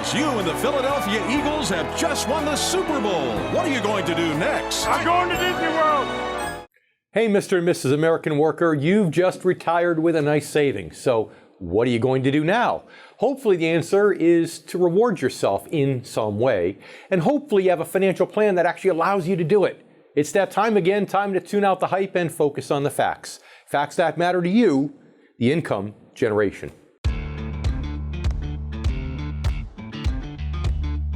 Eagles. You and the Philadelphia Eagles have just won the Super Bowl. What are you going to do next? I'm going to Disney World. Hey, Mr. and Mrs. American Worker, you've just retired with a nice savings. So what are you going to do now? Hopefully the answer is to reward yourself in some way. And hopefully you have a financial plan that actually allows you to do it. It's that time again, time to tune out the hype and focus on the facts. Facts that matter to you, the income generation.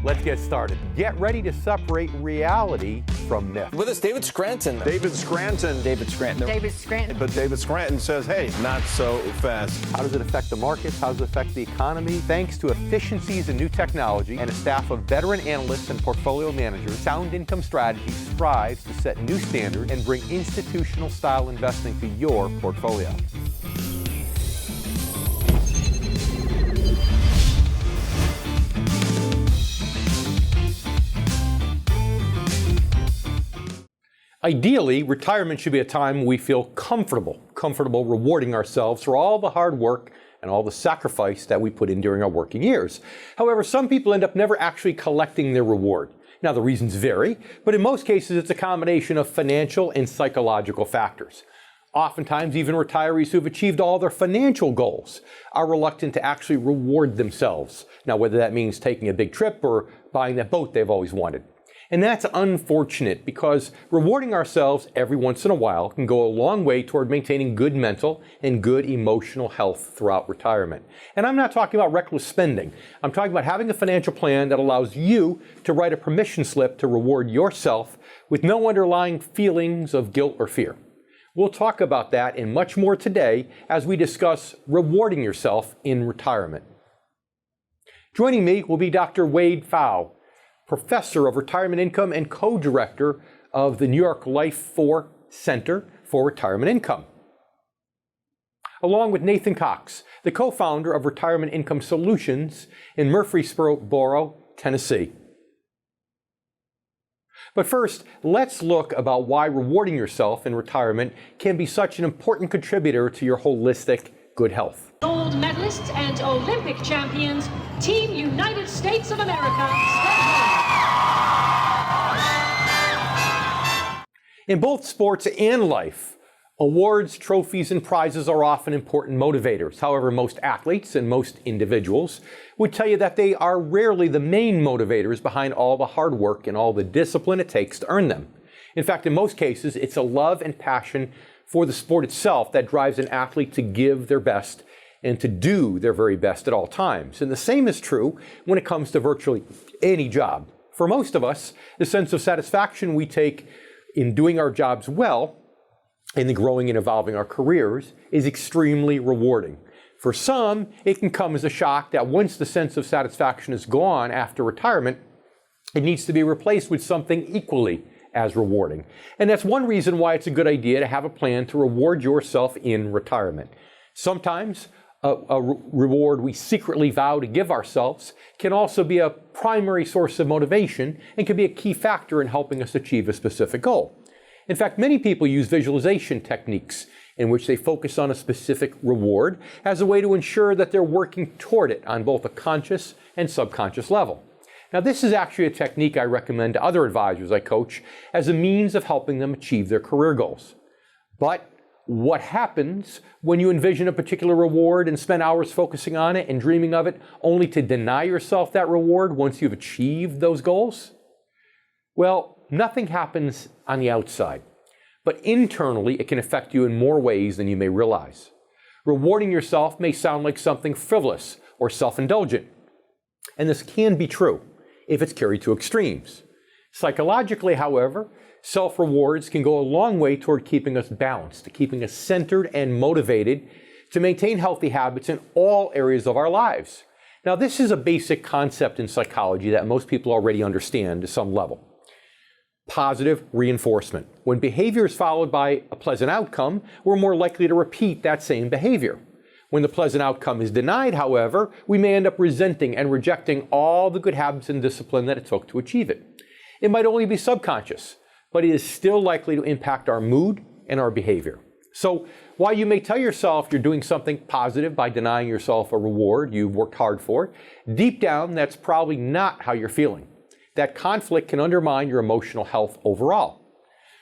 Let's get started. Get ready to separate reality from myth. With us, David Scranton. David Scranton. David Scranton. David Scranton. But David Scranton says, hey, not so fast. How does it affect the markets? How does it affect the economy? Thanks to efficiencies in new technology and a staff of veteran analysts and portfolio managers, Sound Income Strategy strives to set new standards and bring institutional style investing to your portfolio. Ideally, retirement should be a time we feel comfortable rewarding ourselves for all the hard work and all the sacrifice that we put in during our working years. However, some people end up never actually collecting their reward. Now, the reasons vary, but in most cases, it's a combination of financial and psychological factors. Oftentimes, even retirees who have achieved all their financial goals are reluctant to actually reward themselves. Now, whether that means taking a big trip or buying that boat they've always wanted. And that's unfortunate because rewarding ourselves every once in a while can go a long way toward maintaining good mental and good emotional health throughout retirement. And I'm not talking about reckless spending. I'm talking about having a financial plan that allows you to write a permission slip to reward yourself with no underlying feelings of guilt or fear. We'll talk about that and much more today as we discuss rewarding yourself in retirement. Joining me will be Dr. Wade Pfau, Professor of Retirement Income and co-director of the New York Life 4 Center for Retirement Income. Along with Nathan Cox, the co-founder of Retirement Income Solutions in Murfreesboro, Tennessee. But first, let's look about why rewarding yourself in retirement can be such an important contributor to your holistic good health. Gold medalists and Olympic champions, Team United States of America. In both sports and life, awards, trophies, and prizes are often important motivators. However, most athletes and most individuals would tell you that they are rarely the main motivators behind all the hard work and all the discipline it takes to earn them. In fact, in most cases, it's a love and passion for the sport itself that drives an athlete to give their best and to do their very best at all times. And the same is true when it comes to virtually any job. For most of us, the sense of satisfaction we take in doing our jobs well and in growing and evolving our careers is extremely rewarding. For some, it can come as a shock that once the sense of satisfaction is gone after retirement, it needs to be replaced with something equally as rewarding. And that's one reason why it's a good idea to have a plan to reward yourself in retirement. Sometimes a reward we secretly vow to give ourselves can also be a primary source of motivation and can be a key factor in helping us achieve a specific goal. In fact, many people use visualization techniques in which they focus on a specific reward as a way to ensure that they're working toward it on both a conscious and subconscious level. Now, this is actually a technique I recommend to other advisors I coach as a means of helping them achieve their career goals. But what happens when you envision a particular reward and spend hours focusing on it and dreaming of it only to deny yourself that reward once you've achieved those goals? Well, nothing happens on the outside, but internally it can affect you in more ways than you may realize. Rewarding yourself may sound like something frivolous or self-indulgent, and this can be true if it's carried to extremes. Psychologically, however, self-rewards can go a long way toward keeping us balanced, to keeping us centered and motivated to maintain healthy habits in all areas of our lives. Now, this is a basic concept in psychology that most people already understand to some level. Positive reinforcement. When behavior is followed by a pleasant outcome, we're more likely to repeat that same behavior. When the pleasant outcome is denied, however, we may end up resenting and rejecting all the good habits and discipline that it took to achieve it. It might only be subconscious, but it is still likely to impact our mood and our behavior. So while you may tell yourself you're doing something positive by denying yourself a reward you've worked hard for, deep down, that's probably not how you're feeling. That conflict can undermine your emotional health overall.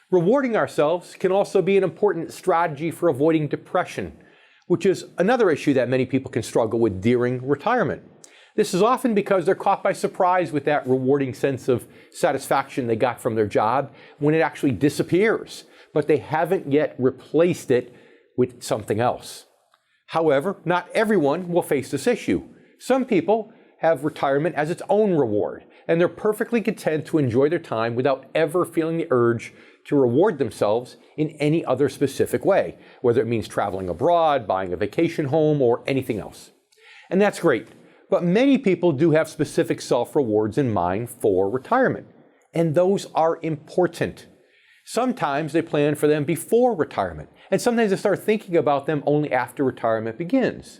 Rewarding ourselves can also be an important strategy for avoiding depression, which is another issue that many people can struggle with during retirement. This is often because they're caught by surprise with that rewarding sense of satisfaction they got from their job when it actually disappears, but they haven't yet replaced it with something else. However, not everyone will face this issue. Some people have retirement as its own reward, and they're perfectly content to enjoy their time without ever feeling the urge to reward themselves in any other specific way, whether it means traveling abroad, buying a vacation home, or anything else. And that's great. But many people do have specific self-rewards in mind for retirement, and those are important. Sometimes they plan for them before retirement, and sometimes they start thinking about them only after retirement begins.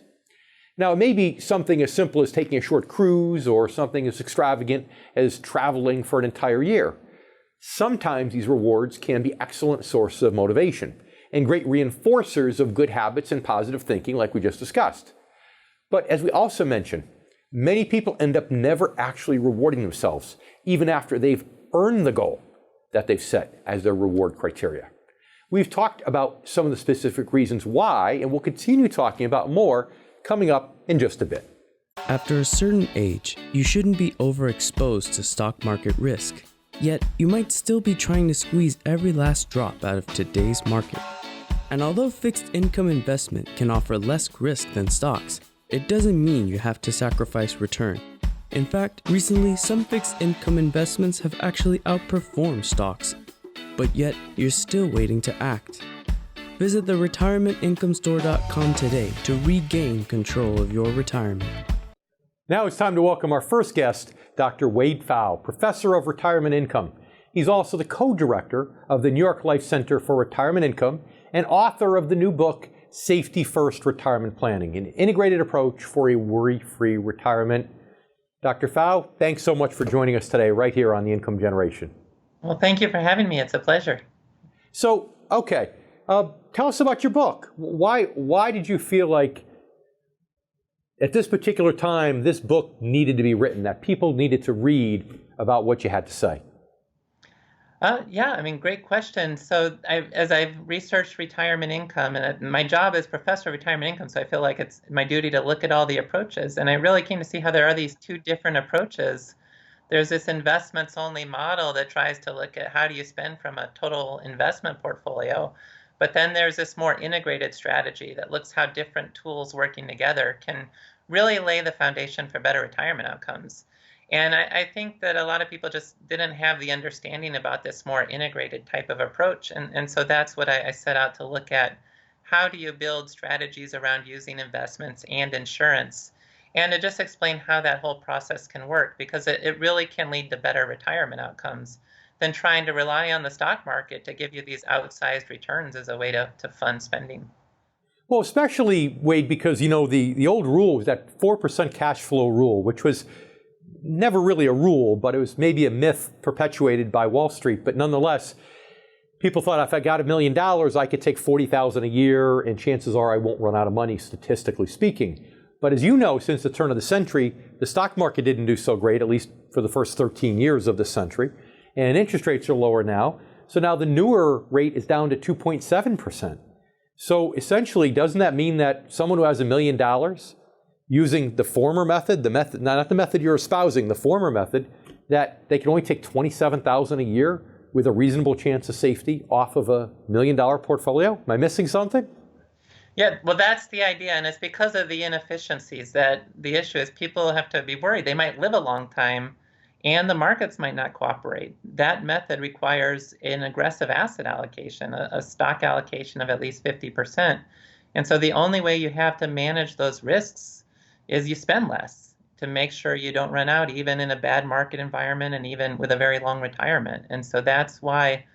Now, it may be something as simple as taking a short cruise or something as extravagant as traveling for an entire year. Sometimes these rewards can be excellent sources of motivation and great reinforcers of good habits and positive thinking like we just discussed. But as we also mentioned, many people end up never actually rewarding themselves, even after they've earned the goal that they've set as their reward criteria. We've talked about some of the specific reasons why, and we'll continue talking about more coming up in just a bit. After a certain age, you shouldn't be overexposed to stock market risk. Yet, you might still be trying to squeeze every last drop out of today's market. And although fixed income investment can offer less risk than stocks, it doesn't mean you have to sacrifice return. In fact, recently some fixed income investments have actually outperformed stocks, but yet you're still waiting to act. Visit the retirementincomestore.com today to regain control of your retirement. Now it's time to welcome our first guest, Dr. Wade Pfau, Professor of Retirement Income. He's also the co-director of the New York Life Center for Retirement Income and author of the new book, Safety First Retirement Planning, an integrated approach for a worry-free retirement. Dr. Pfau, thanks so much for joining us today right here on The Income Generation. Well, thank you for having me. It's a pleasure. So, okay, tell us about your book. Why did you feel like at this particular time this book needed to be written, that people needed to read about what you had to say? Great question. So as I've researched retirement income, and my job is professor of retirement income, so I feel like it's my duty to look at all the approaches. And I really came to see how there are these two different approaches. There's this investments only model that tries to look at how do you spend from a total investment portfolio. But then there's this more integrated strategy that looks how different tools working together can really lay the foundation for better retirement outcomes. And I think that a lot of people just didn't have the understanding about this more integrated type of approach. And so that's what I set out to look at. How do you build strategies around using investments and insurance? And to just explain how that whole process can work, because it really can lead to better retirement outcomes than trying to rely on the stock market to give you these outsized returns as a way to fund spending. Well, especially, Wade, because, you know, the old rule was that 4% cash flow rule, which was never really a rule, but it was maybe a myth perpetuated by Wall Street. But nonetheless, people thought if I got $1 million, I could take $40,000 a year, and chances are I won't run out of money, statistically speaking. But as you know, since the turn of the century, the stock market didn't do so great, at least for the first 13 years of the century. And interest rates are lower now. So now the newer rate is down to 2.7%. So essentially, doesn't that mean that someone who has $1 million using the former method, not the method you're espousing, the former method, that they can only take $27,000 a year with a reasonable chance of safety off of a $1 million portfolio? Am I missing something? Yeah, well, that's the idea, and it's because of the inefficiencies that the issue is people have to be worried. They might live a long time, and the markets might not cooperate. That method requires an aggressive asset allocation, a stock allocation of at least 50%. And so the only way you have to manage those risks is you spend less to make sure you don't run out even in a bad market environment and even with a very long retirement. And so that's why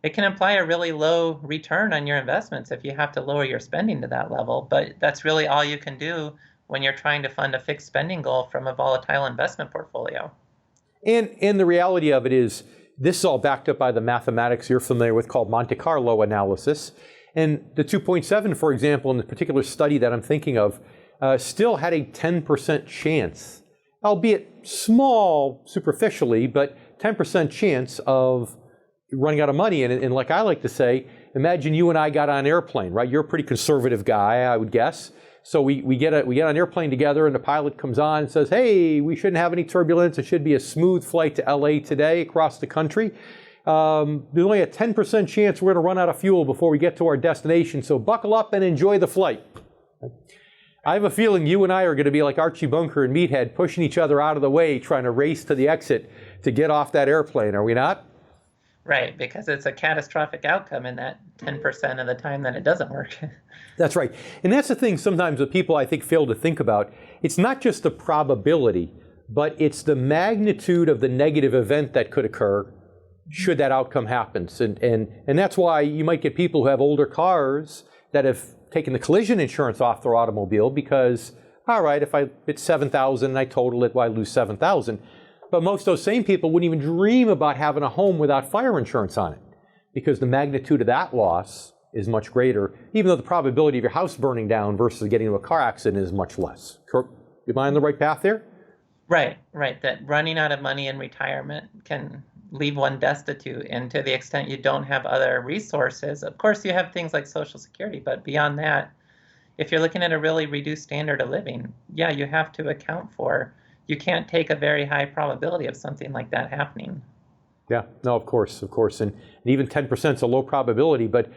it can imply a really low return on your investments if you have to lower your spending to that level. But that's really all you can do when you're trying to fund a fixed spending goal from a volatile investment portfolio. And the reality of it is, this is all backed up by the mathematics you're familiar with called Monte Carlo analysis. And the 2.7, for example, in the particular study that I'm thinking of, still had a 10% chance, albeit small superficially, but 10% chance of running out of money. And like I like to say, imagine you and I got on an airplane, right? You're a pretty conservative guy, I would guess. So we get on an airplane together, and the pilot comes on and says, hey, we shouldn't have any turbulence. It should be a smooth flight to LA today across the country. There's only a 10% chance we're going to run out of fuel before we get to our destination, so buckle up and enjoy the flight. I have a feeling you and I are going to be like Archie Bunker and Meathead, pushing each other out of the way, trying to race to the exit to get off that airplane, are we not? Right, because it's a catastrophic outcome in that 10% of the time that it doesn't work. That's right. And that's the thing sometimes that people, I think, fail to think about. It's not just the probability, but it's the magnitude of the negative event that could occur should that outcome happen. And that's why you might get people who have older cars that have taken the collision insurance off their automobile because, all right, if it's $7,000 and I total it, well, I lose $7,000. But most of those same people wouldn't even dream about having a home without fire insurance on it because the magnitude of that loss is much greater, even though the probability of your house burning down versus getting into a car accident is much less. Am I on the right path there? Right. That running out of money in retirement can leave one destitute, and to the extent you don't have other resources. Of course, you have things like Social Security, but beyond that, if you're looking at a really reduced standard of living, yeah, you have to account for. You can't take a very high probability of something like that happening. Yeah, no, of course. And even 10% is a low probability, but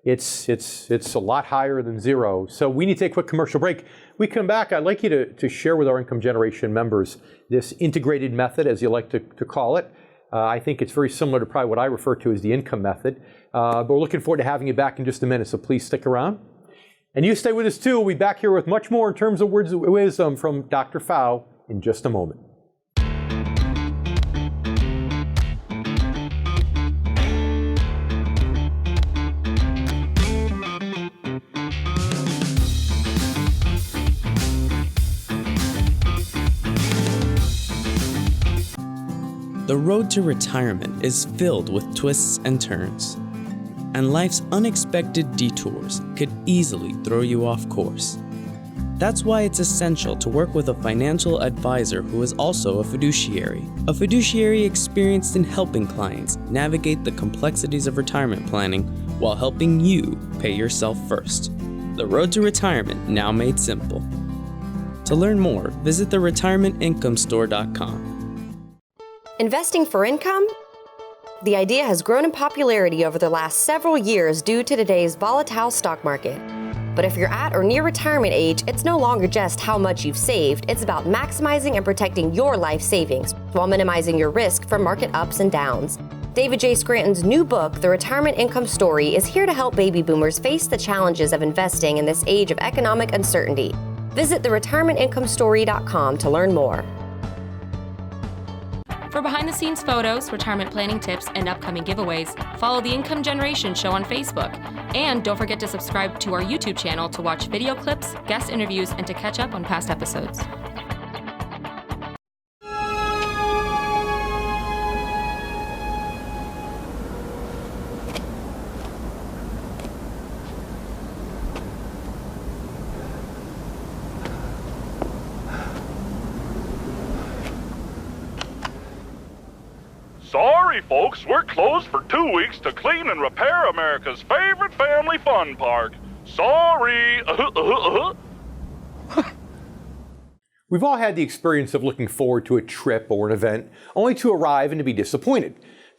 it's a lot higher than zero. So we need to take a quick commercial break. We come back, I'd like you to share with our income generation members this integrated method, as you like to call it. I think it's very similar to probably what I refer to as the income method. But we're looking forward to having you back in just a minute, so please stick around. And you stay with us too. We'll be back here with much more in terms of words of wisdom from Dr. Pfau in just a moment. The road to retirement is filled with twists and turns, and life's unexpected detours could easily throw you off course. That's why it's essential to work with a financial advisor who is also a fiduciary experienced in helping clients navigate the complexities of retirement planning while helping you pay yourself first. The road to retirement now made simple. To learn more, visit theretirementincomeStore.com. Investing for income? The idea has grown in popularity over the last several years due to today's volatile stock market. But if you're at or near retirement age, it's no longer just how much you've saved, it's about maximizing and protecting your life savings while minimizing your risk from market ups and downs. David J. Scranton's new book, The Retirement Income Story, is here to help baby boomers face the challenges of investing in this age of economic uncertainty. Visit theretirementincomestory.com to learn more. For behind-the-scenes photos, retirement planning tips, and upcoming giveaways, follow the Income Generation Show on Facebook. And don't forget to subscribe to our YouTube channel to watch video clips, guest interviews, and to catch up on past episodes. Sorry, folks, we're closed for 2 weeks to clean and repair America's favorite family fun park. Sorry. We've all had the experience of looking forward to a trip or an event, only to arrive and to be disappointed.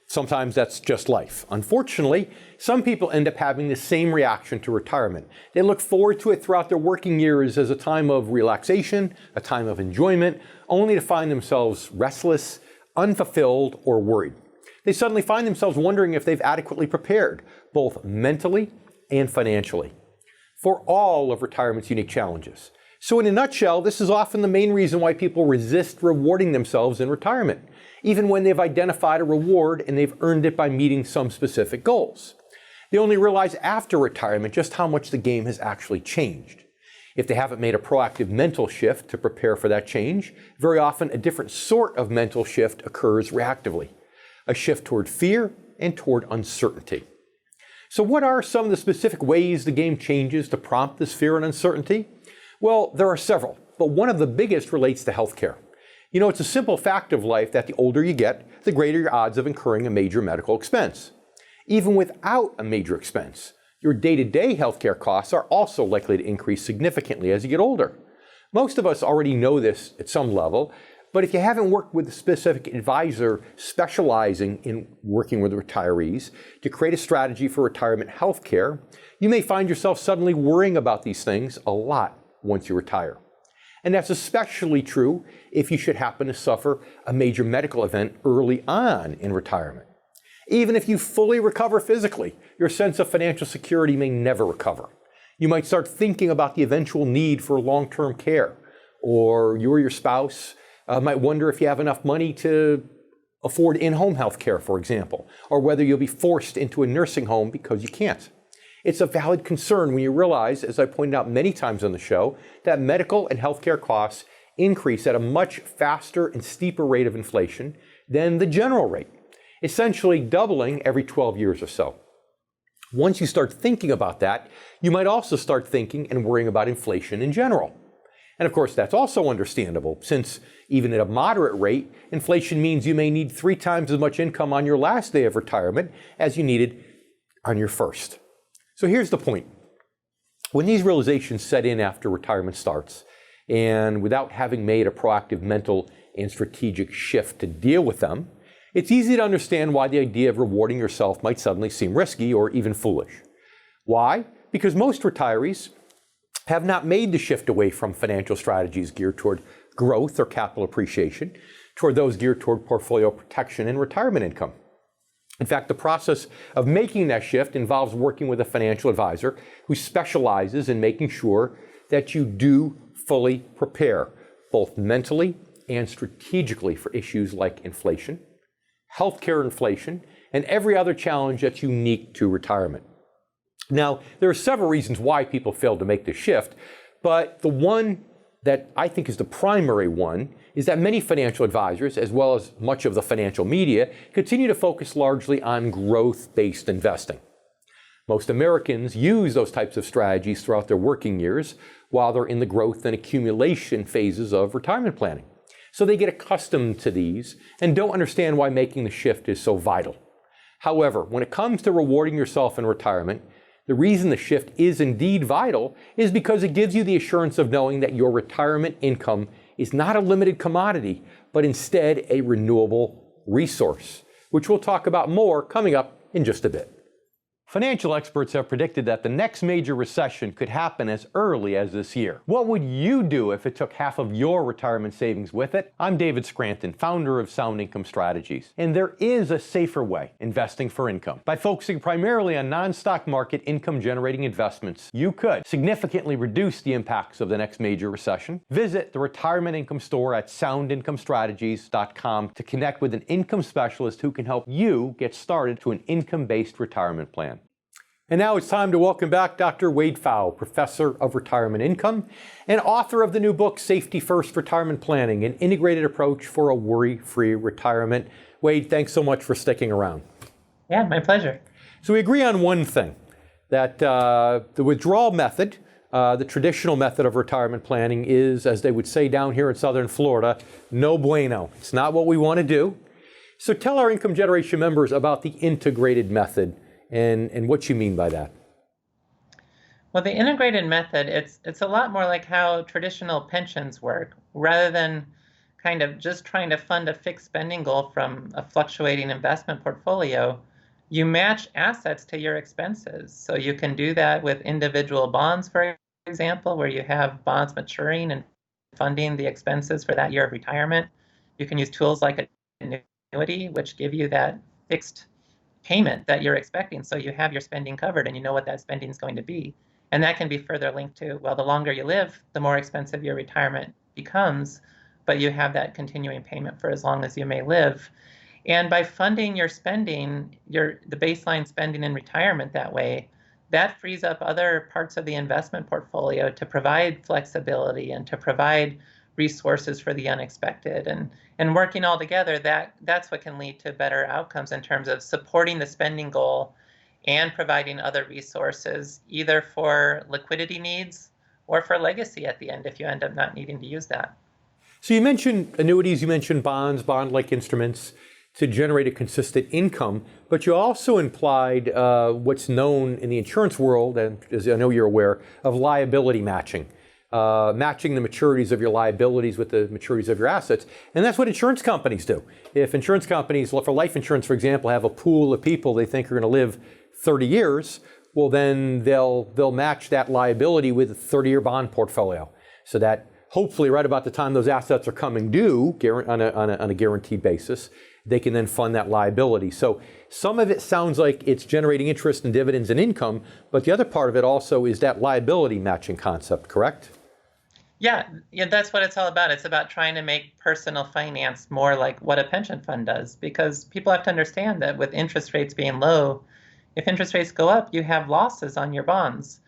Sometimes that's just life. Unfortunately, some people end up having the same reaction to retirement. They look forward to it throughout their working years as a time of relaxation, a time of enjoyment, only to find themselves restless, unfulfilled, or worried. They suddenly find themselves wondering if they've adequately prepared, both mentally and financially, for all of retirement's unique challenges. So in a nutshell, this is often the main reason why people resist rewarding themselves in retirement, even when they've identified a reward and they've earned it by meeting some specific goals. They only realize after retirement just how much the game has actually changed. If they haven't made a proactive mental shift to prepare for that change, very often a different sort of mental shift occurs reactively, a shift toward fear and toward uncertainty. So what are some of the specific ways the game changes to prompt this fear and uncertainty? Well, there are several, but one of the biggest relates to healthcare. You know, it's a simple fact of life that the older you get, the greater your odds of incurring a major medical expense. Even without a major expense, your day-to-day healthcare costs are also likely to increase significantly as you get older. Most of us already know this at some level, but if you haven't worked with a specific advisor specializing in working with retirees to create a strategy for retirement healthcare, you may find yourself suddenly worrying about these things a lot once you retire. And that's especially true if you should happen to suffer a major medical event early on in retirement. Even if you fully recover physically, your sense of financial security may never recover. You might start thinking about the eventual need for long-term care, or you or your spouse might wonder if you have enough money to afford in-home health care, for example, or whether you'll be forced into a nursing home because you can't. It's a valid concern when you realize, as I pointed out many times on the show, that medical and healthcare costs increase at a much faster and steeper rate of inflation than the general rate, essentially doubling every 12 years or so. Once you start thinking about that, you might also start thinking and worrying about inflation in general. And of course, that's also understandable, since even at a moderate rate, inflation means you may need 3 times as much income on your last day of retirement as you needed on your first. So here's the point. When these realizations set in after retirement starts, and without having made a proactive mental and strategic shift to deal with them, it's easy to understand why the idea of rewarding yourself might suddenly seem risky or even foolish. Why? Because most retirees have not made the shift away from financial strategies geared toward growth or capital appreciation, toward those geared toward portfolio protection and retirement income. In fact, the process of making that shift involves working with a financial advisor who specializes in making sure that you do fully prepare, both mentally and strategically, for issues like inflation, healthcare inflation, and every other challenge that's unique to retirement. Now, there are several reasons why people fail to make this shift, but the one that I think is the primary one is that many financial advisors, as well as much of the financial media, continue to focus largely on growth-based investing. Most Americans use those types of strategies throughout their working years while they're in the growth and accumulation phases of retirement planning. So they get accustomed to these and don't understand why making the shift is so vital. However, when it comes to rewarding yourself in retirement, the reason the shift is indeed vital is because it gives you the assurance of knowing that your retirement income is not a limited commodity, but instead a renewable resource, which we'll talk about more coming up in just a bit. Financial experts have predicted that the next major recession could happen as early as this year. What would you do if it took half of your retirement savings with it? I'm David Scranton, founder of Sound Income Strategies. And there is a safer way, investing for income. By focusing primarily on non-stock market income-generating investments, you could significantly reduce the impacts of the next major recession. Visit the Retirement Income Store at soundincomestrategies.com to connect with an income specialist who can help you get started to an income-based retirement plan. And now it's time to welcome back Dr. Wade Pfau, Professor of Retirement Income and author of the new book, Safety First Retirement Planning, an integrated approach for a worry-free retirement. Wade, thanks so much for sticking around. Yeah, my pleasure. So we agree on one thing, that the withdrawal method, the traditional method of retirement planning is, as they would say down here in Southern Florida, no bueno. It's not what we want to do. So tell our income generation members about the integrated method and what you mean by that. Well, the integrated method, it's a lot more like how traditional pensions work. Rather than kind of just trying to fund a fixed spending goal from a fluctuating investment portfolio, you match assets to your expenses. So you can do that with individual bonds, for example, where you have bonds maturing and funding the expenses for that year of retirement. You can use tools like an annuity, which give you that fixed payment that you're expecting, so you have your spending covered and you know what that spending is going to be. And that can be further linked to, well, the longer you live, the more expensive your retirement becomes, but you have that continuing payment for as long as you may live. And by funding your spending, the baseline spending in retirement that way, that frees up other parts of the investment portfolio to provide flexibility and to provide resources for the unexpected. And working all together, that's what can lead to better outcomes in terms of supporting the spending goal and providing other resources, either for liquidity needs or for legacy at the end if you end up not needing to use that. So you mentioned annuities, you mentioned bonds, bond-like instruments to generate a consistent income, but you also implied what's known in the insurance world, and as I know you're aware, of liability matching. Matching the maturities of your liabilities with the maturities of your assets. And that's what insurance companies do. If insurance companies, for life insurance, for example, have a pool of people they think are going to live 30 years, well, then they'll match that liability with a 30-year bond portfolio. So that hopefully right about the time those assets are coming due on a guaranteed basis, they can then fund that liability. So some of it sounds like it's generating interest and dividends and income, but the other part of it also is that liability matching concept, correct? Yeah, that's what it's all about. It's about trying to make personal finance more like what a pension fund does, because people have to understand that with interest rates being low, if interest rates go up, you have losses on your bonds.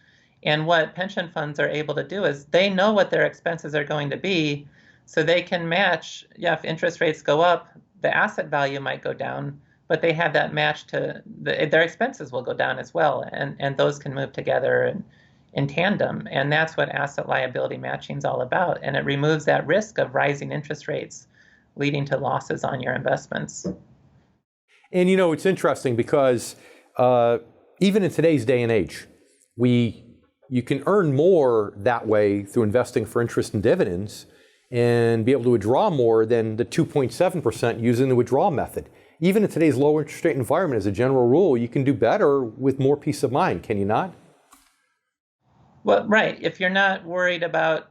And what pension funds are able to do is they know what their expenses are going to be, so they can match, if interest rates go up, the asset value might go down, but they have that match to their expenses will go down as well, and those can move together in tandem. And that's what asset liability matching is all about. And it removes that risk of rising interest rates leading to losses on your investments. And it's interesting because even in today's day and age, you can earn more that way through investing for interest and dividends and be able to withdraw more than the 2.7% using the withdrawal method. Even in today's low interest rate environment, as a general rule, you can do better with more peace of mind, can you not? Well, right. If you're not worried about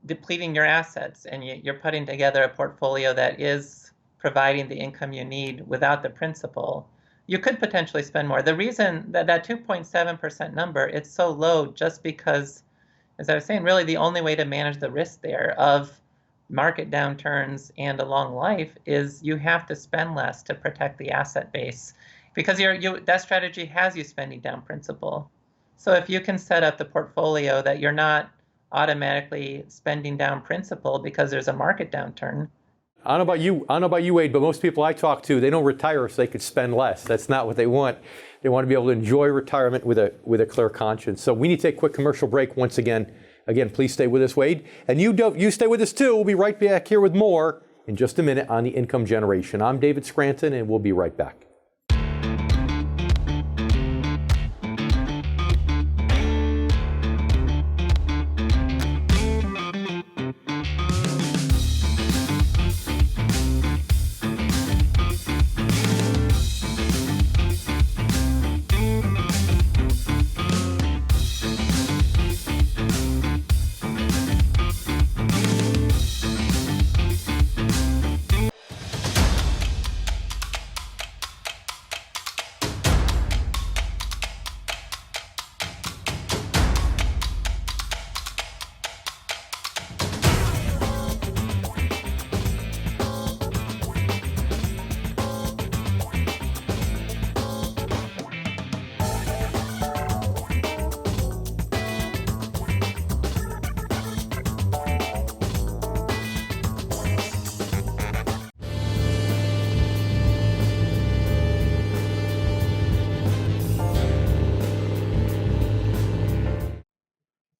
depleting your assets and you're putting together a portfolio that is providing the income you need without the principal, you could potentially spend more. The reason that 2.7% number, it's so low just because, as I was saying, really the only way to manage the risk there of market downturns and a long life is you have to spend less to protect the asset base, because that strategy has you spending down principal. So if you can set up the portfolio that you're not automatically spending down principal because there's a market downturn. I don't know about you, Wade, but most people I talk to, they don't retire so they could spend less. That's not what they want. They want to be able to enjoy retirement with a clear conscience. So we need to take a quick commercial break once again. Again, please stay with us, Wade. And you stay with us too. We'll be right back here with more in just a minute on the income generation. I'm David Scranton, and we'll be right back.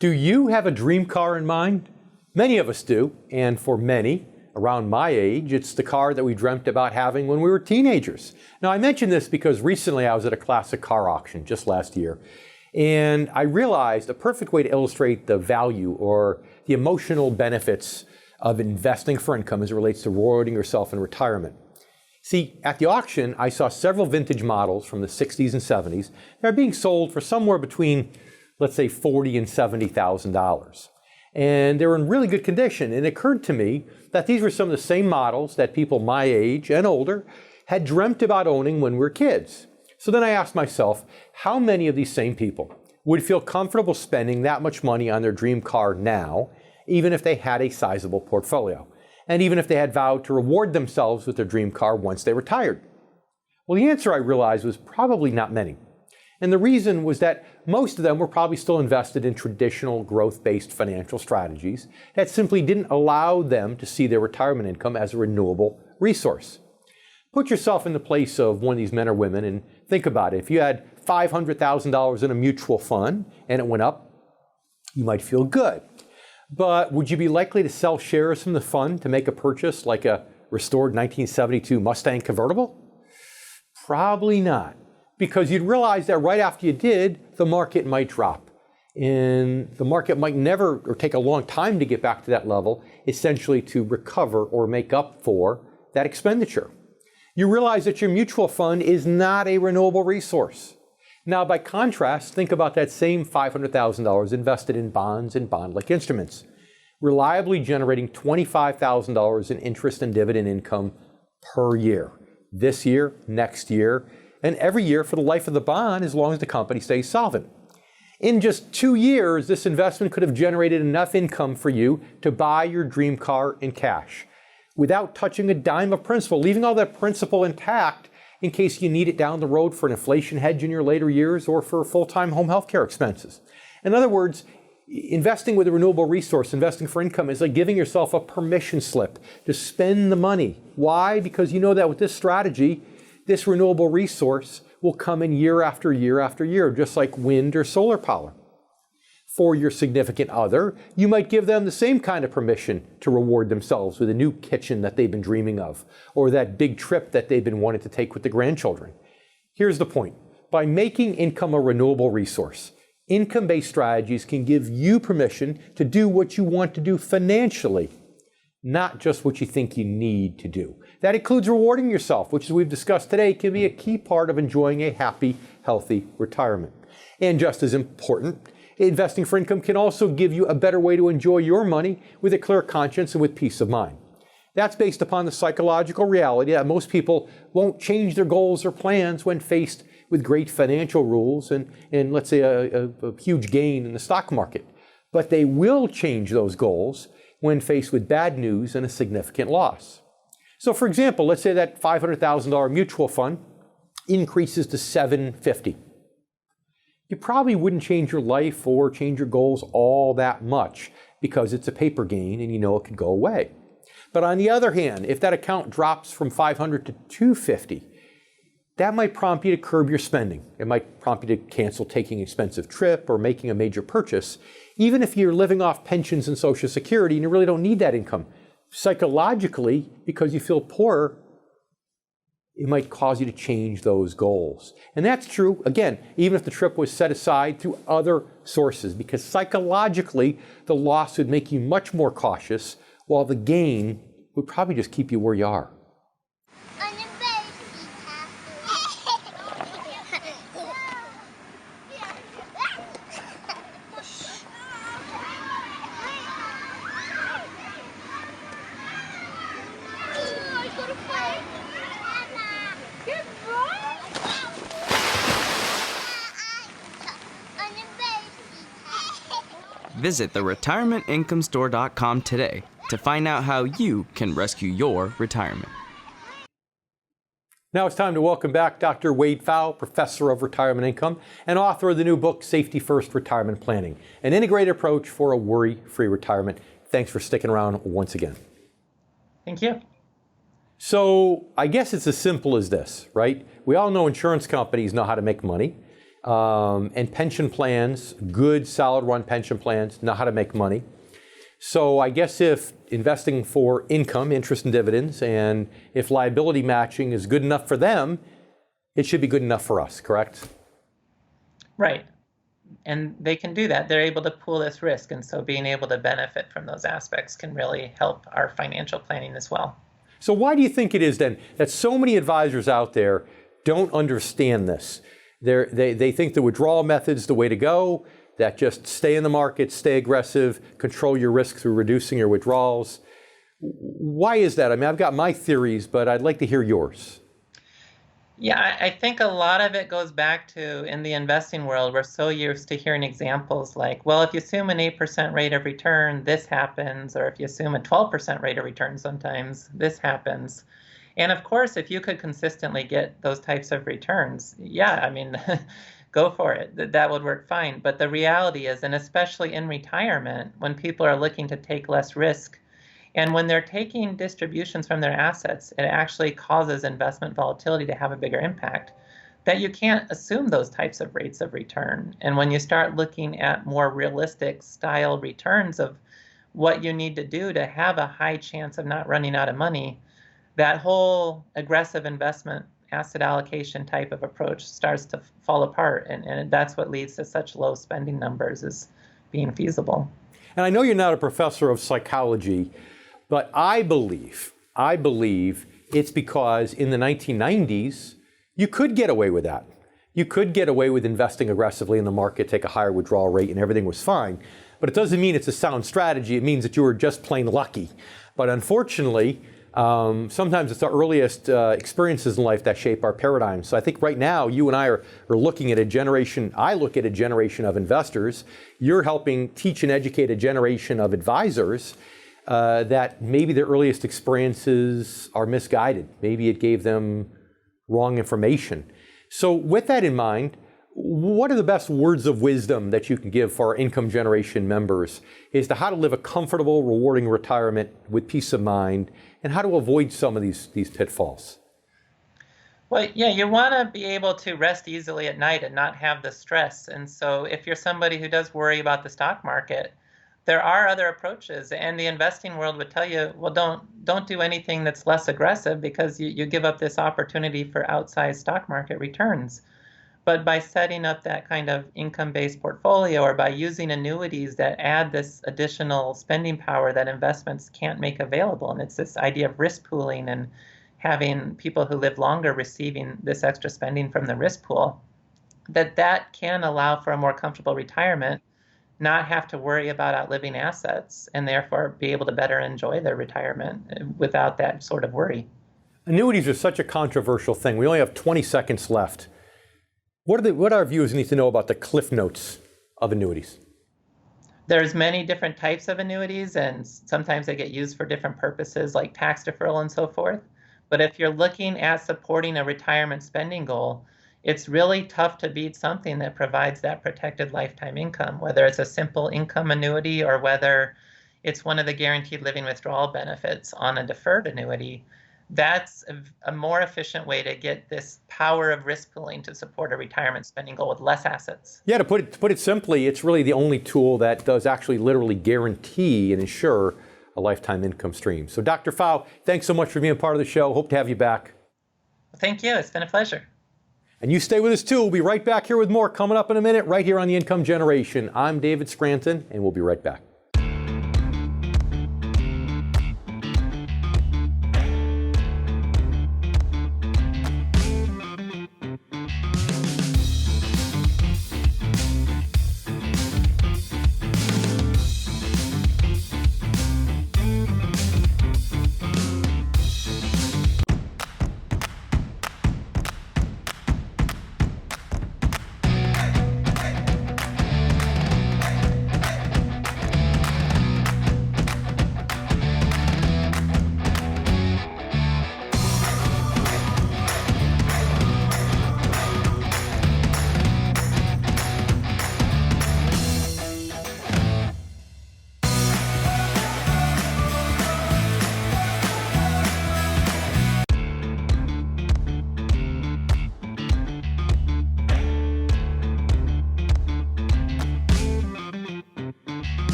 Do you have a dream car in mind? Many of us do, and for many around my age, it's the car that we dreamt about having when we were teenagers. Now, I mention this because recently I was at a classic car auction just last year, and I realized a perfect way to illustrate the value or the emotional benefits of investing for income as it relates to rewarding yourself in retirement. See, at the auction, I saw several vintage models from the 60s and 70s that are being sold for somewhere between, let's say, $40,000 and $70,000. And they were in really good condition. And it occurred to me that these were some of the same models that people my age and older had dreamt about owning when we were kids. So then I asked myself, how many of these same people would feel comfortable spending that much money on their dream car now, even if they had a sizable portfolio, and even if they had vowed to reward themselves with their dream car once they retired? Well, the answer I realized was probably not many. And the reason was that most of them were probably still invested in traditional growth-based financial strategies that simply didn't allow them to see their retirement income as a renewable resource. Put yourself in the place of one of these men or women and think about it. If you had $500,000 in a mutual fund and it went up, you might feel good. But would you be likely to sell shares from the fund to make a purchase like a restored 1972 Mustang convertible? Probably not, because you'd realize that right after you did, the market might drop. And the market might never, or take a long time to get back to that level, essentially to recover or make up for that expenditure. You realize that your mutual fund is not a renewable resource. Now, by contrast, think about that same $500,000 invested in bonds and bond-like instruments, reliably generating $25,000 in interest and dividend income per year. This year, next year, and every year for the life of the bond as long as the company stays solvent. In just 2 years, this investment could have generated enough income for you to buy your dream car in cash without touching a dime of principal, leaving all that principal intact in case you need it down the road for an inflation hedge in your later years or for full-time home health care expenses. In other words, investing with a renewable resource, investing for income, is like giving yourself a permission slip to spend the money. Why? Because you know that with this strategy, this renewable resource will come in year after year after year, just like wind or solar power. For your significant other, you might give them the same kind of permission to reward themselves with a new kitchen that they've been dreaming of, or that big trip that they've been wanting to take with the grandchildren. Here's the point. By making income a renewable resource, income-based strategies can give you permission to do what you want to do financially, not just what you think you need to do. That includes rewarding yourself, which, as we've discussed today, can be a key part of enjoying a happy, healthy retirement. And just as important, investing for income can also give you a better way to enjoy your money with a clear conscience and with peace of mind. That's based upon the psychological reality that most people won't change their goals or plans when faced with great financial rules and let's say, a huge gain in the stock market. But they will change those goals when faced with bad news and a significant loss. So for example, let's say that $500,000 mutual fund increases to $750,000. You probably wouldn't change your life or change your goals all that much because it's a paper gain and you know it could go away. But on the other hand, if that account drops from $500,000 to $250,000, that might prompt you to curb your spending. It might prompt you to cancel taking an expensive trip or making a major purchase, even if you're living off pensions and Social Security and you really don't need that income. Psychologically, because you feel poorer, it might cause you to change those goals. And that's true, again, even if the trip was set aside through other sources, because psychologically, the loss would make you much more cautious, while the gain would probably just keep you where you are. Visit theRetirementIncomeStore.com today to find out how you can rescue your retirement. Now it's time to welcome back Dr. Wade Pfau, Professor of Retirement Income and author of the new book, Safety First Retirement Planning, an integrated approach for a worry-free retirement. Thanks for sticking around once again. Thank you. So I guess it's as simple as this, right? We all know insurance companies know how to make money. And pension plans, good, solid run pension plans, know how to make money. So I guess if investing for income, interest and dividends, and if liability matching is good enough for them, it should be good enough for us, correct? Right. And they can do that. They're able to pool this risk. And so being able to benefit from those aspects can really help our financial planning as well. So why do you think it is then that so many advisors out there don't understand this? They think the withdrawal method's the way to go, that just stay in the market, stay aggressive, control your risk through reducing your withdrawals. Why is that? I mean, I've got my theories, but I'd like to hear yours. Yeah, I think a lot of it goes back to, in the investing world, we're so used to hearing examples like, well, if you assume an 8% rate of return, this happens, or if you assume a 12% rate of return, sometimes this happens. And of course, if you could consistently get those types of returns, yeah, I mean, go for it. That would work fine. But the reality is, and especially in retirement, when people are looking to take less risk, and when they're taking distributions from their assets, it actually causes investment volatility to have a bigger impact. that you can't assume those types of rates of return. And when you start looking at more realistic style returns of what you need to do to have a high chance of not running out of money, that whole aggressive investment asset allocation type of approach starts to fall apart. And that's what leads to such low spending numbers as being feasible. And I know you're not a professor of psychology, but I believe it's because in the 1990s, you could get away with that. You could get away with investing aggressively in the market, take a higher withdrawal rate, and everything was fine. But it doesn't mean it's a sound strategy. It means that you were just plain lucky. But unfortunately, sometimes it's the earliest experiences in life that shape our paradigms. So I think right now, you and I are looking at a generation, I look at a generation of investors. You're helping teach and educate a generation of advisors that maybe their earliest experiences are misguided. Maybe it gave them wrong information. So with that in mind, what are the best words of wisdom that you can give for our income generation members as to how to live a comfortable, rewarding retirement with peace of mind and how to avoid some of these pitfalls? Well, yeah, you want to be able to rest easily at night and not have the stress. And so if you're somebody who does worry about the stock market, there are other approaches, and the investing world would tell you, well, don't do anything that's less aggressive because you give up this opportunity for outsized stock market returns. But by setting up that kind of income-based portfolio, or by using annuities that add this additional spending power that investments can't make available, and it's this idea of risk pooling and having people who live longer receiving this extra spending from the risk pool, that can allow for a more comfortable retirement, not have to worry about outliving assets, and therefore be able to better enjoy their retirement without that sort of worry. Annuities are such a controversial thing. We only have 20 seconds left. What do our viewers need to know about the cliff notes of annuities? There's many different types of annuities, and sometimes they get used for different purposes like tax deferral and so forth. But if you're looking at supporting a retirement spending goal, it's really tough to beat something that provides that protected lifetime income, whether it's a simple income annuity or whether it's one of the guaranteed living withdrawal benefits on a deferred annuity. That's a more efficient way to get this power of risk pooling to support a retirement spending goal with less assets. Yeah, to put it simply, it's really the only tool that does actually literally guarantee and ensure a lifetime income stream. So Dr. Pfau, thanks so much for being part of the show. Hope to have you back. Thank you. It's been a pleasure. And you stay with us too. We'll be right back here with more coming up in a minute, right here on The Income Generation. I'm David Scranton, and we'll be right back.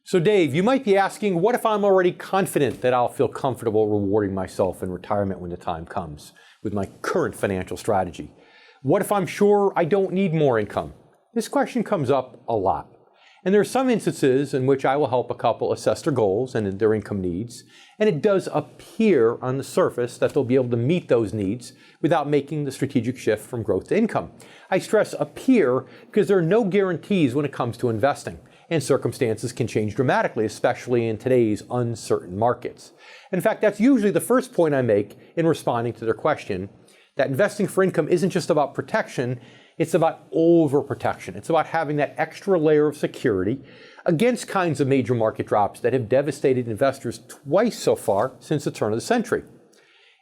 So Dave, you might be asking, what if I'm already confident that I'll feel comfortable rewarding myself in retirement when the time comes with my current financial strategy? What if I'm sure I don't need more income? This question comes up a lot. And there are some instances in which I will help a couple assess their goals and their income needs, and it does appear on the surface that they'll be able to meet those needs without making the strategic shift from growth to income. I stress appear because there are no guarantees when it comes to investing, and circumstances can change dramatically, especially in today's uncertain markets. In fact, that's usually the first point I make in responding to their question, that investing for income isn't just about protection, it's about overprotection. It's about having that extra layer of security against kinds of major market drops that have devastated investors twice so far since the turn of the century.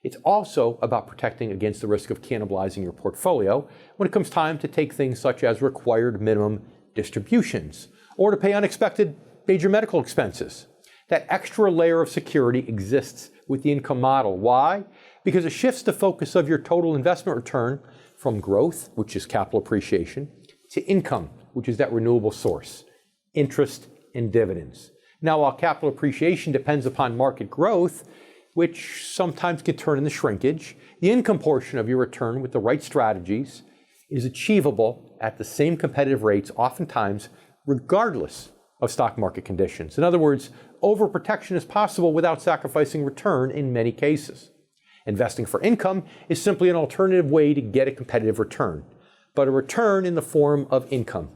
It's also about protecting against the risk of cannibalizing your portfolio when it comes time to take things such as required minimum distributions or to pay unexpected major medical expenses. That extra layer of security exists with the income model. Why? Because it shifts the focus of your total investment return from growth, which is capital appreciation, to income, which is that renewable source, interest and dividends. Now, while capital appreciation depends upon market growth, which sometimes can turn into shrinkage, the income portion of your return with the right strategies is achievable at the same competitive rates, oftentimes regardless of stock market conditions. In other words, overprotection is possible without sacrificing return in many cases. Investing for income is simply an alternative way to get a competitive return, but a return in the form of income,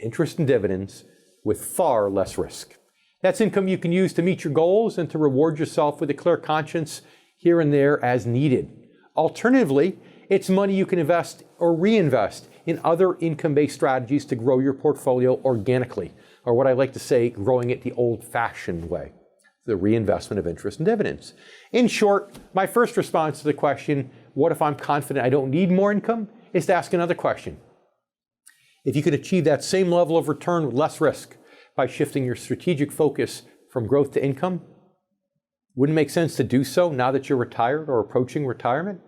interest and dividends, with far less risk. That's income you can use to meet your goals and to reward yourself with a clear conscience here and there as needed. Alternatively, it's money you can invest or reinvest in other income-based strategies to grow your portfolio organically, or what I like to say, growing it the old-fashioned way, the reinvestment of interest and dividends. In short, my first response to the question, what if I'm confident I don't need more income, is to ask another question. If you could achieve that same level of return with less risk by shifting your strategic focus from growth to income, wouldn't it make sense to do so now that you're retired or approaching retirement?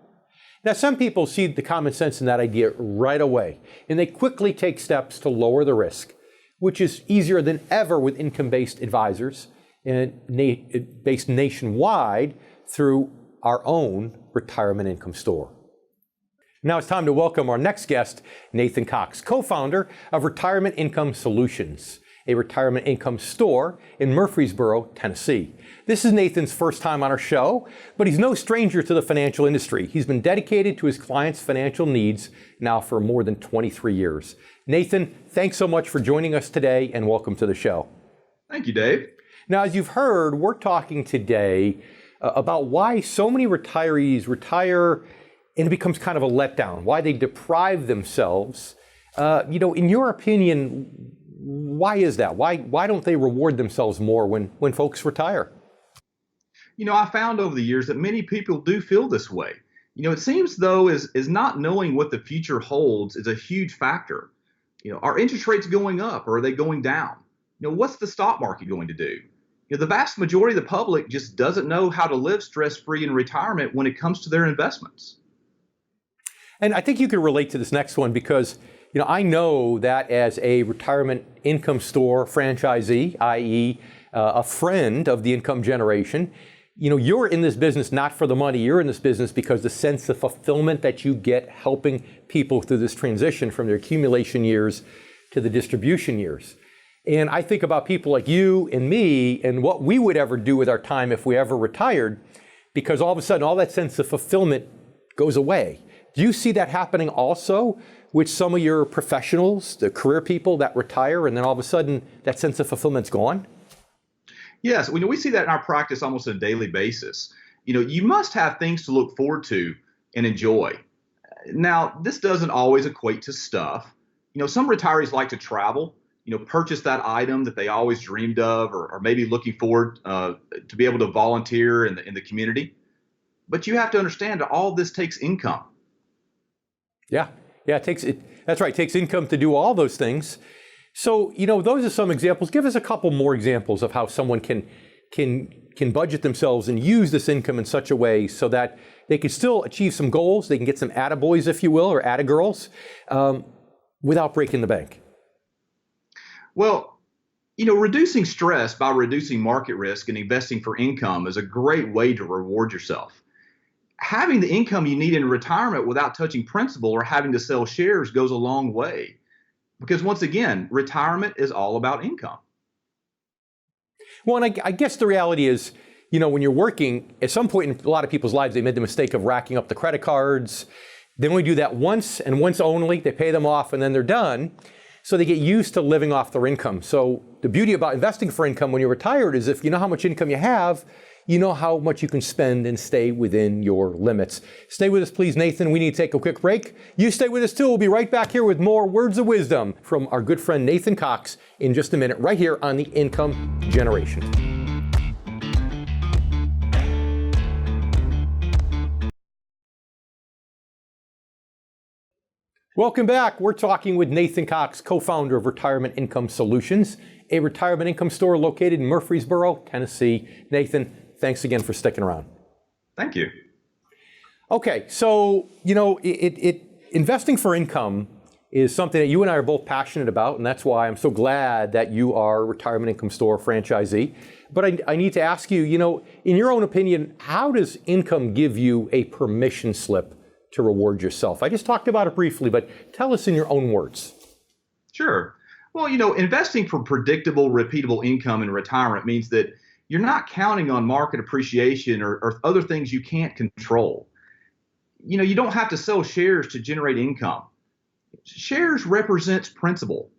Now, some people see the common sense in that idea right away, and they quickly take steps to lower the risk, which is easier than ever with income-based advisors and based nationwide through our own retirement income store. Now it's time to welcome our next guest, Nathan Cox, co-founder of Retirement Income Solutions, a retirement income store in Murfreesboro, Tennessee. This is Nathan's first time on our show, but he's no stranger to the financial industry. He's been dedicated to his clients' financial needs now for more than 23 years. Nathan, thanks so much for joining us today and welcome to the show. Thank you, Dave. Now, as you've heard, we're talking today about why so many retirees retire and it becomes kind of a letdown, why they deprive themselves. In your opinion, why is that? Why don't they reward themselves more when folks retire? I found over the years that many people do feel this way. It seems though is not knowing what the future holds is a huge factor. Are interest rates going up or are they going down? What's the stock market going to do? The vast majority of the public just doesn't know how to live stress-free in retirement when it comes to their investments. And I think you can relate to this next one because I know that as a retirement income store franchisee, i.e. A friend of the income generation, you're in this business not for the money, you're in this business because the sense of fulfillment that you get helping people through this transition from their accumulation years to the distribution years. And I think about people like you and me and what we would ever do with our time if we ever retired, because all of a sudden all that sense of fulfillment goes away. Do you see that happening also with some of your professionals, the career people that retire, and then all of a sudden that sense of fulfillment's gone? Yes, we see that in our practice almost on a daily basis. You must have things to look forward to and enjoy. Now, this doesn't always equate to stuff. Some retirees like to travel, purchase that item that they always dreamed of, or maybe looking forward to be able to volunteer in the community. But you have to understand that all this takes income. Yeah, that's right. It takes income to do all those things. So, those are some examples. Give us a couple more examples of how someone can budget themselves and use this income in such a way so that they can still achieve some goals. They can get some attaboys, if you will, or attagirls, without breaking the bank. Well, reducing stress by reducing market risk and investing for income is a great way to reward yourself. Having the income you need in retirement without touching principal or having to sell shares goes a long way. Because once again, retirement is all about income. Well, and I guess the reality is, when you're working, at some point in a lot of people's lives, they made the mistake of racking up the credit cards. They only do that once and once only. They pay them off and then they're done. So they get used to living off their income. So the beauty about investing for income when you're retired is if you know how much income you have, you know how much you can spend and stay within your limits. Stay with us, please, Nathan. We need to take a quick break. You stay with us, too. We'll be right back here with more words of wisdom from our good friend Nathan Cox in just a minute, right here on The Income Generation. Welcome back. We're talking with Nathan Cox, co-founder of Retirement Income Solutions, a retirement income store located in Murfreesboro, Tennessee. Nathan, thanks again for sticking around. Thank you. Okay, so, Investing for income is something that you and I are both passionate about, and that's why I'm so glad that you are a Retirement Income Store franchisee. But I need to ask you, in your own opinion, how does income give you a permission slip to reward yourself? I just talked about it briefly, but tell us in your own words. Sure. Well, investing for predictable, repeatable income in retirement means that you're not counting on market appreciation or other things you can't control. You don't have to sell shares to generate income. Shares represents principal.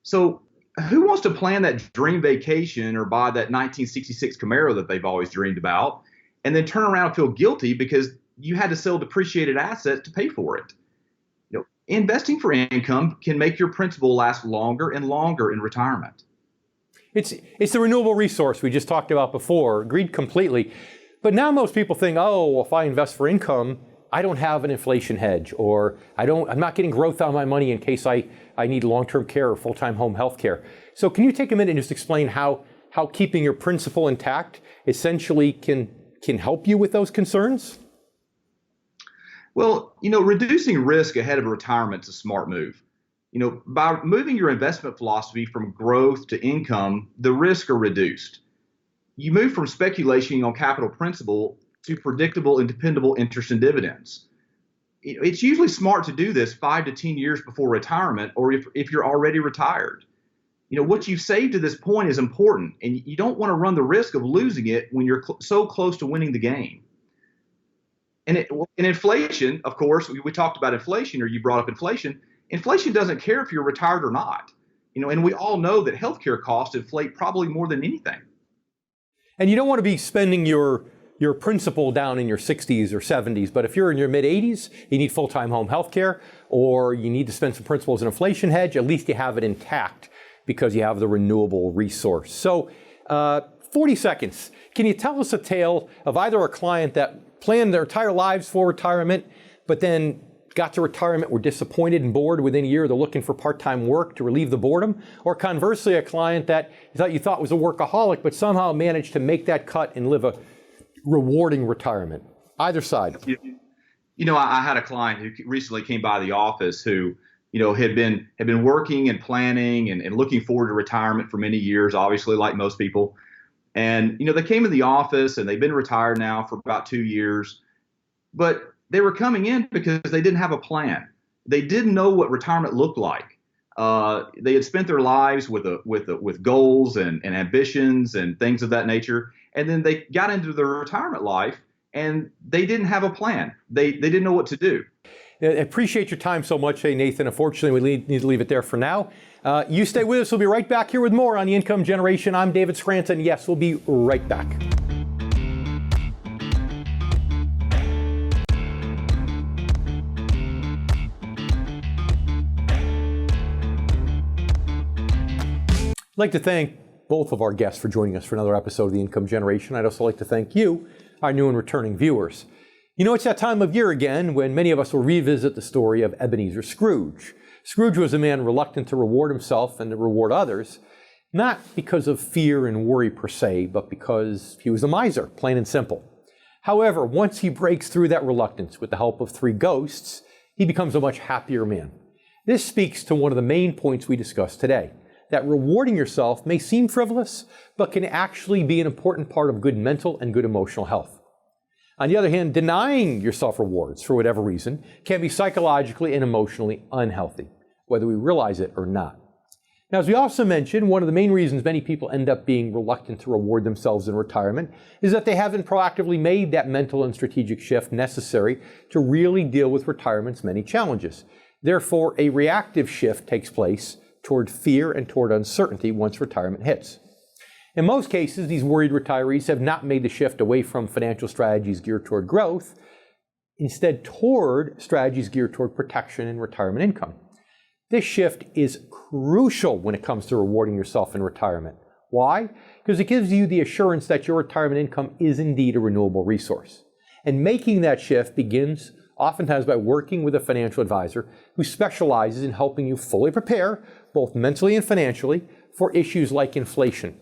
So who wants to plan that dream vacation or buy that 1966 Camaro that they've always dreamed about and then turn around and feel guilty because you had to sell depreciated assets to pay for it? Investing for income can make your principal last longer and longer in retirement. It's the renewable resource we just talked about before, agreed completely. But now most people think, well, if I invest for income, I don't have an inflation hedge, or I'm not getting growth on my money in case I need long-term care or full-time home health care. So can you take a minute and just explain how keeping your principal intact essentially can help you with those concerns? Well, reducing risk ahead of retirement is a smart move. By moving your investment philosophy from growth to income, the risks are reduced. You move from speculation on capital principal to predictable and dependable interest and dividends. It's usually smart to do this 5 to 10 years before retirement, or if you're already retired. What you've saved to this point is important, and you don't want to run the risk of losing it when you're so close to winning the game. And inflation, of course, we talked about inflation, or you brought up inflation. Inflation doesn't care if you're retired or not. And we all know that healthcare costs inflate probably more than anything. And you don't want to be spending your principal down in your 60s or 70s, but if you're in your mid-80s, you need full-time home health care, or you need to spend some principal as an inflation hedge, at least you have it intact because you have the renewable resource. So 40 seconds. Can you tell us a tale of either a client that planned their entire lives for retirement, but then got to retirement, were disappointed and bored within a year, they're looking for part-time work to relieve the boredom, or conversely, a client that you thought was a workaholic, but somehow managed to make that cut and live a rewarding retirement? Either side. I had a client who recently came by the office who, had been working and planning and looking forward to retirement for many years, obviously, like most people. And, they came in the office and they've been retired now for about 2 years, but they were coming in because they didn't have a plan. They didn't know what retirement looked like. They had spent their lives with goals and ambitions and things of that nature. And then they got into their retirement life and they didn't have a plan. They didn't know what to do. I appreciate your time so much, Nathan. Unfortunately, we need to leave it there for now. You stay with us. We'll be right back here with more on the Income Generation. I'm David Scranton. Yes, we'll be right back. I'd like to thank both of our guests for joining us for another episode of the Income Generation. I'd also like to thank you, our new and returning viewers. It's that time of year again when many of us will revisit the story of Ebenezer Scrooge. Scrooge was a man reluctant to reward himself and to reward others, not because of fear and worry per se, but because he was a miser, plain and simple. However, once he breaks through that reluctance with the help of 3 ghosts, he becomes a much happier man. This speaks to one of the main points we discussed today, that rewarding yourself may seem frivolous, but can actually be an important part of good mental and good emotional health. On the other hand, denying yourself rewards for whatever reason can be psychologically and emotionally unhealthy, whether we realize it or not. Now, as we also mentioned, one of the main reasons many people end up being reluctant to reward themselves in retirement is that they haven't proactively made that mental and strategic shift necessary to really deal with retirement's many challenges. Therefore, a reactive shift takes place toward fear and toward uncertainty once retirement hits. In most cases, these worried retirees have not made the shift away from financial strategies geared toward growth, instead toward strategies geared toward protection and retirement income. This shift is crucial when it comes to rewarding yourself in retirement. Why? Because it gives you the assurance that your retirement income is indeed a renewable resource. And making that shift begins oftentimes by working with a financial advisor who specializes in helping you fully prepare, both mentally and financially, for issues like inflation,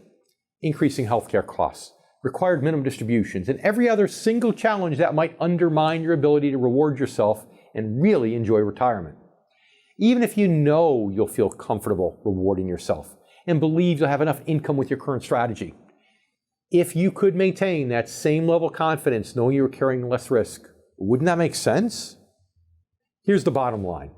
increasing healthcare costs, required minimum distributions, and every other single challenge that might undermine your ability to reward yourself and really enjoy retirement. Even if you know you'll feel comfortable rewarding yourself and believe you'll have enough income with your current strategy, if you could maintain that same level of confidence knowing you're carrying less risk, wouldn't that make sense? Here's the bottom line.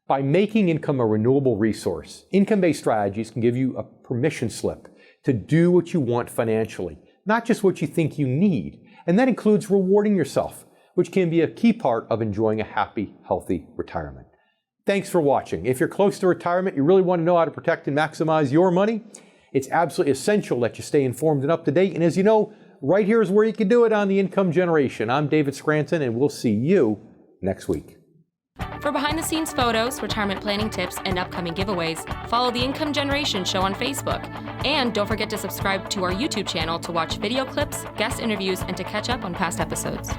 By making income a renewable resource, income-based strategies can give you a permission slip to do what you want financially, not just what you think you need. And that includes rewarding yourself, which can be a key part of enjoying a happy, healthy retirement. Thanks for watching. If you're close to retirement, you really want to know how to protect and maximize your money, it's absolutely essential that you stay informed and up to date. And as you know, right here is where you can do it on the Income Generation. I'm David Scranton, and we'll see you next week. For behind-the-scenes photos, retirement planning tips, and upcoming giveaways, follow the Income Generation Show on Facebook. And don't forget to subscribe to our YouTube channel to watch video clips, guest interviews, and to catch up on past episodes.